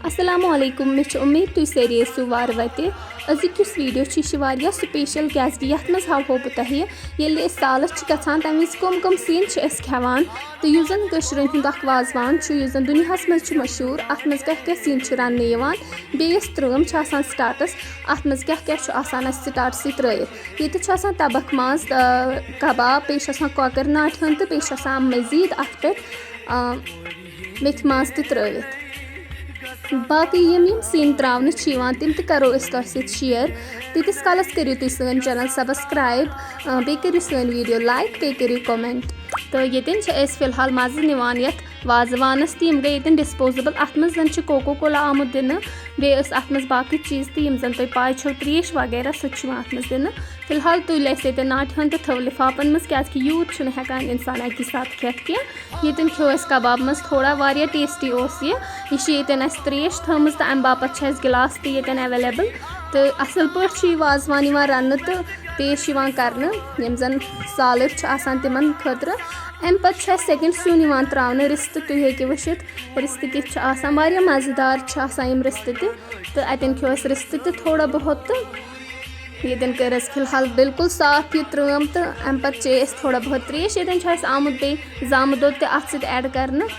Assalamu alaikum मे उम्मीद तुम सारे ٲسِو وارٕ وَتہِ أزِکۍ یُس ویٖڈیو چھِ یہِ چھِ واریاہ سُپیشَل کیٛازِکہِ یَتھ منٛز ہاوہو بہٕ تۄہہِ ییٚلہِ أسۍ سالَس چھِ گژھان تَمہِ وِزِ کٕم سِنۍ چھِ أسۍ کھٮ۪وان تہٕ یُس زَن کٲشرٮ۪ن ہُنٛد اکھ وازوان چھُ یُس زَن دُنیاہَس منٛز چھُ مشہوٗر اَتھ منٛز کیٛاہ سِنۍ چھِ رَننہٕ یِوان بیٚیہِ یۄس ترٛٲم چھِ آسان سِٹاٹَس اَتھ منٛز کیٛاہ چھُ آسان اَسہِ سِٹاٹسٕے ترٛٲیِتھ ییٚتہِ چھُ آسان تَبَکھ ماز کَباب بیٚیہِ چھُ آسان کۄکَر ناٹہِ ہُنٛد تہٕ بیٚیہِ چھُ آسان مٔزیٖد اَتھ پٮ۪ٹھ میتھِ ماز تہِ ترٛٲوِتھ باقٕے یِم سِنۍ ترٛاونہٕ چھِ یِوان تِم تہِ کَرو أسۍ تۄہہِ سۭتۍ شِیَر تیٖتِس کالَس کٔرِو تُہۍ سٲنۍ چَنَل سَبَسکرایب بیٚیہِ کٔرِو سٲنۍ ویٖڈیو لایک بیٚیہِ کٔرِو کومٮ۪نٛٹ تہٕ ییٚتٮ۪ن چھِ أسۍ فِلحال مَزٕ نِوان یَتھ وازوانَس تہٕ یِم گٔے ییٚتٮ۪ن ڈِسپوزِبٕل اَتھ منٛز زَن چھِ کوکو کولا آمُت دِنہٕ بیٚیہِ ٲسۍ اَتھ منٛز باقٕے چیٖز تہِ یِم زَن تۄہہِ پاے چھو ترٛیش وغیرہ سُہ تہِ چھُ یِوان اَتھ منٛز دِنہٕ فِلحال تُلۍ اَسہِ ییٚتٮ۪ن ناٹہِ ہُنٛد تہٕ تھٲو لِفافَن منٛز کیٛازِکہِ یوٗت چھُنہٕ ہٮ۪کان اِنسان اَکی ساتہٕ کھٮ۪تھ کینٛہہ ییٚتٮ۪ن کھیوٚو اَسہِ کَباب منٛز تھوڑا واریاہ ٹیسٹی اوس یہِ چھِ ییٚتٮ۪ن اَسہِ ترٛیش تھٲومٕژ تہٕ اَمہِ باپَتھ چھِ اَسہِ گِلاس تہِ ییٚتٮ۪ن اٮ۪ویلیبٕل تہٕ اَصٕل پٲٹھۍ چھُ یہِ وازوان یِوان رَننہٕ تہٕ پیش یِوان کَرنہٕ یِم زَن سالٕر چھِ آسان تِمَن خٲطرٕ اَمہِ پَتہٕ چھُ اَسہِ سٮ۪کٮ۪نٛڈ سیُن یِوان ترٛاونہٕ رِستہٕ تُہۍ ہیٚکِو وٕچھِتھ رِستہٕ کِتھ چھِ آسان واریاہ مَزٕدار چھِ آسان یِم رِستہٕ تہِ تہٕ اَتٮ۪ن کھیوٚو اَسہِ رِستہٕ تہِ تھوڑا بہت تہٕ ییٚتٮ۪ن کٔر اَسہِ فِلحال بِلکُل صاف یہِ ترٛٲم تہٕ اَمہِ پَتہٕ چے اَسہِ تھوڑا بہت ترٛیش ییٚتٮ۪ن چھُ اَسہِ آمُت بیٚیہِ زامہٕ دۄد تہِ اَتھ سۭتۍ اٮ۪ڈ کَرنہٕ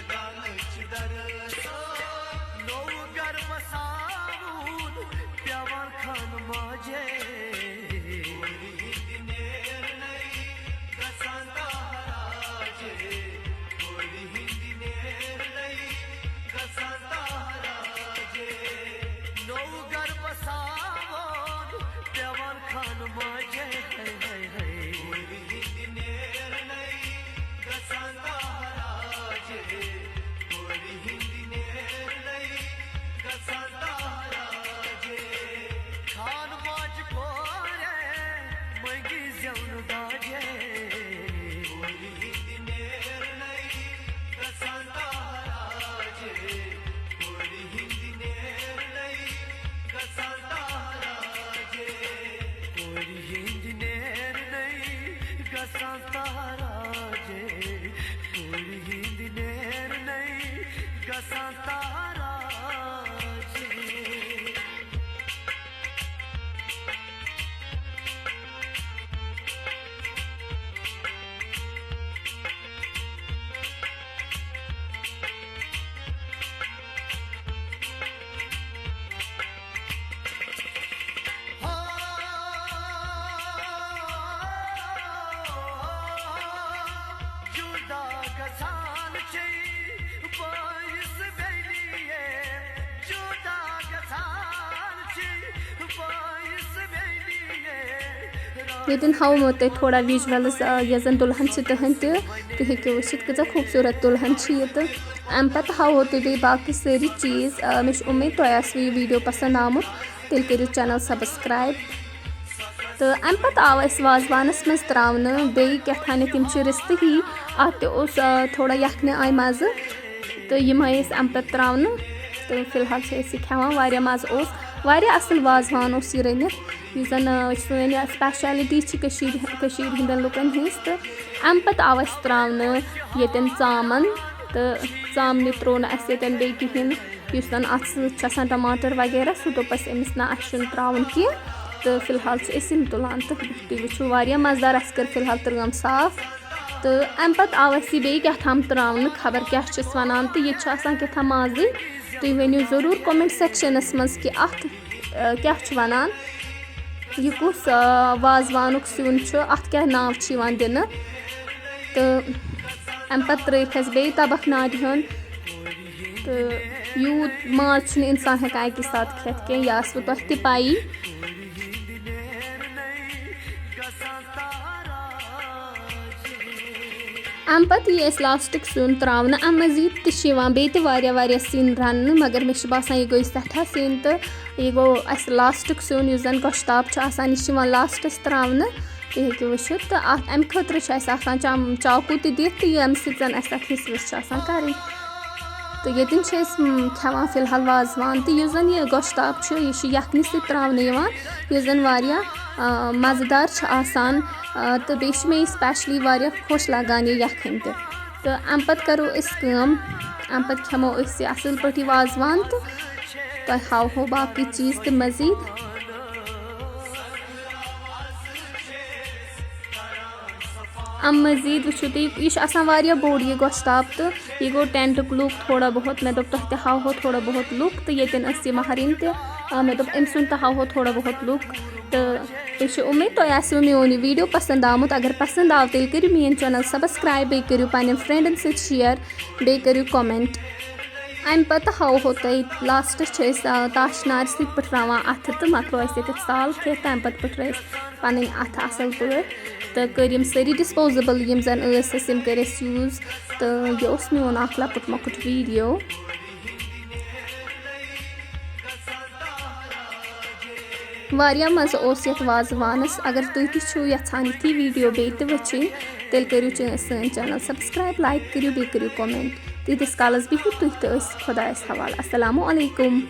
ییٚتٮ۪ن ہاومو تۄہہِ تھوڑا وِجوَلٕز یۄس زَن دُلہن چھِ تٕہٕنٛدۍ تہِ تُہۍ ہیٚکِو وٕچھِتھ کۭژاہ خوٗبصوٗرت دُلہن چھِ یہِ تہٕ اَمہِ پَتہٕ ہاوہو تۄہہِ بیٚیہِ باقٕے سٲری چیٖز مےٚ چھِ اُمید تۄہہِ آسوٕ یہِ ویٖڈیو پَسنٛد آمُت تیٚلہِ کٔرِو چَنَل سَبَسکرایب تہٕ اَمہِ پَتہٕ آو اَسہِ وازوانَس منٛز ترٛاونہٕ بیٚیہِ کیٛاہ تھانٮ۪تھ یِم چھِ رِستہٕ ہی اَتھ تہِ اوس تھوڑا یَکھنہِ آیہِ مَزٕ تہٕ یِم آے اَسہِ اَمہِ پَتہٕ ترٛاونہٕ تہٕ فِلحال چھِ أسۍ یہِ کھٮ۪وان واریاہ مَزٕ اوس واریاہ اَصٕل وازوان اوس یہِ رٔنِتھ یُس زَن سٲنۍ سٕپیشیلٹی چھِ کٔشیٖرِ ہِنٛدٮ۪ن لُکَن ہِنٛز تہٕ اَمہِ پَتہٕ آو اَسہِ ترٛاونہٕ ییٚتٮ۪ن ژامَن تہٕ ژامنہِ ترٛوو نہٕ اَسہِ ییٚتٮ۪ن بیٚیہِ کِہیٖنۍ یُس زَن اَتھ سۭتۍ چھِ آسان ٹماٹر وغیرہ سُہ دوٚپ اَسہِ أمِس نہ اَسہِ چھُنہٕ ترٛاوُن کینٛہہ تہٕ فِلحال چھِ أسۍ یِم تُلان تہٕ تُہۍ وٕچھِو واریاہ مَزٕدار اَسہِ کٔر فِلحال ترٛٲم صاف تہٕ اَمہِ پَتہٕ آو اَسہِ یہِ بیٚیہِ کیٛاہ تھام ترٛاونہٕ خبر کیٛاہ چھِس وَنان تہٕ ییٚتہِ چھُ آسان کیٛاہ تھام مازٕے تُہۍ ؤنِو ضروٗر کومٮ۪نٛٹ سٮ۪کشَنَس منٛز کہِ اَتھ کیٛاہ چھُ وَنان یہِ کُس وازوانُک سیُن چھُ اَتھ کیٛاہ ناو چھُ یِوان دِنہٕ تہٕ اَمہِ پَتہٕ ترٛٲیِکھ اَسہِ بیٚیہِ تَبَکھ ناٹہِ ہُنٛد تہٕ یوٗت ماز چھُنہٕ اِنسان ہٮ۪کان اَکی ساتہٕ کھٮ۪تھ کینٛہہ یہِ آسوٕ تۄہہِ تہِ پَیی اَمہِ پَتہٕ یی اَسہِ لاسٹُک سیُن ترٛاونہٕ اَمہِ مٔزیٖد تہِ چھِ یِوان بیٚیہِ تہِ واریاہ سِنۍ رَننہٕ مگر مےٚ چھُ باسان یہِ گٔے سٮ۪ٹھاہ سِنۍ تہٕ یہِ گوٚو اَسہِ لاسٹُک سیُن یُس زَن گۄشتاب چھُ آسان یہِ چھِ یِوان لاسٹَس ترٛاونہٕ تُہۍ ہیٚکِو وٕچھِتھ تہٕ اَتھ اَمہِ خٲطرٕ چھُ اَسہِ آسان چاکوٗ تہِ دِتھ تہٕ ییٚمہِ سۭتۍ زَن اَسہِ اَتھ حِصہٕ وِصہٕ چھِ آسان کَرٕنۍ تہٕ ییٚتٮ۪ن چھِ أسۍ کھٮ۪وان فِلحال وازوان تہٕ یُس زَن یہِ گۄشتاب چھُ یہِ چھُ یَکھنہِ سۭتۍ ترٛاونہٕ یِوان یُس زَن واریاہ مَزٕدار چھِ آسان تہٕ بیٚیہِ چھِ مےٚ یہِ سٕپیشلی واریاہ خۄش لَگان یہِ یَکھٕنۍ تہِ تہٕ اَمہِ پَتہٕ کَرو أسۍ کٲم اَمہِ پَتہٕ کھٮ۪مو أسۍ یہِ اَصٕل پٲٹھۍ یہِ وازوان تہٕ تۄہہِ ہاوہو باقٕے چیٖز تہِ مٔزیٖد. اَمہِ مٔزیٖد وٕچھِو تُہۍ یہِ چھُ آسان واریاہ بوٚڑ یہِ گۄشتاب تہٕ یہِ گوٚو ٹٮ۪نٛٹُک لُک تھوڑا بہت. مےٚ دوٚپ تۄہہِ تہِ ہاوہو تھوڑا بہت لُک تہٕ ییٚتٮ۪ن ٲس یہِ مہرِنۍ تہِ مےٚ دوٚپ أمۍ سُنٛد تہِ ہاوہو تھوڑا بہت لُک. تہٕ بیٚیہِ چھِ اُمید تۄہہِ آسِوٕ میون یہِ ویٖڈیو پَسنٛد آمُت. اگر پَسنٛد آو تیٚلہِ کٔرِو میٛٲنۍ چَنَل سَبسکرایب, بیٚیہِ کٔرِو پنٛنٮ۪ن فرٛٮ۪نٛڈَن سۭتۍ شِیَر, بیٚیہِ کٔرِو کومٮ۪نٛٹ. اَمہِ پَتہٕ ہاوہو تۄہہِ لاسٹَس چھِ أسۍ تاش نارِ سۭتۍ پٕٹھراوان اَتھٕ تہٕ مۄکلو اَسہِ ییٚتٮ۪تھ سال کھٮ۪تھ. تَمہِ پَتہٕ پٕٹھرٲے أسۍ پَنٕنۍ اَتھٕ اَصٕل پٲٹھۍ تہٕ کٔرۍ یِم سٲری ڈِسپوزِبٕل یِم زَن ٲسۍ اَسہِ یِم کٔرۍ اَسہِ یوٗز. تہٕ یہِ اوس میون اَکھ لۄکُٹ مۄکُٹ ویٖڈیو. واریاہ مَزٕ اوس یَتھ وازوانَس. اگر تُہۍ تہِ چھُو یَژھان یِتھی ویٖڈیو بیٚیہِ تہِ وٕچھِنۍ تیٚلہِ کٔرِو سٲنۍ چَنَل سَبسکرایب, لایک کٔرِو, بیٚیہِ کٔرِو کومٮ۪نٛٹ. تیٖتِس کالَس بِہِو تُہۍ تہٕ أسۍ خۄدایَس حوالہٕ. اَسَلامُ علیکُم.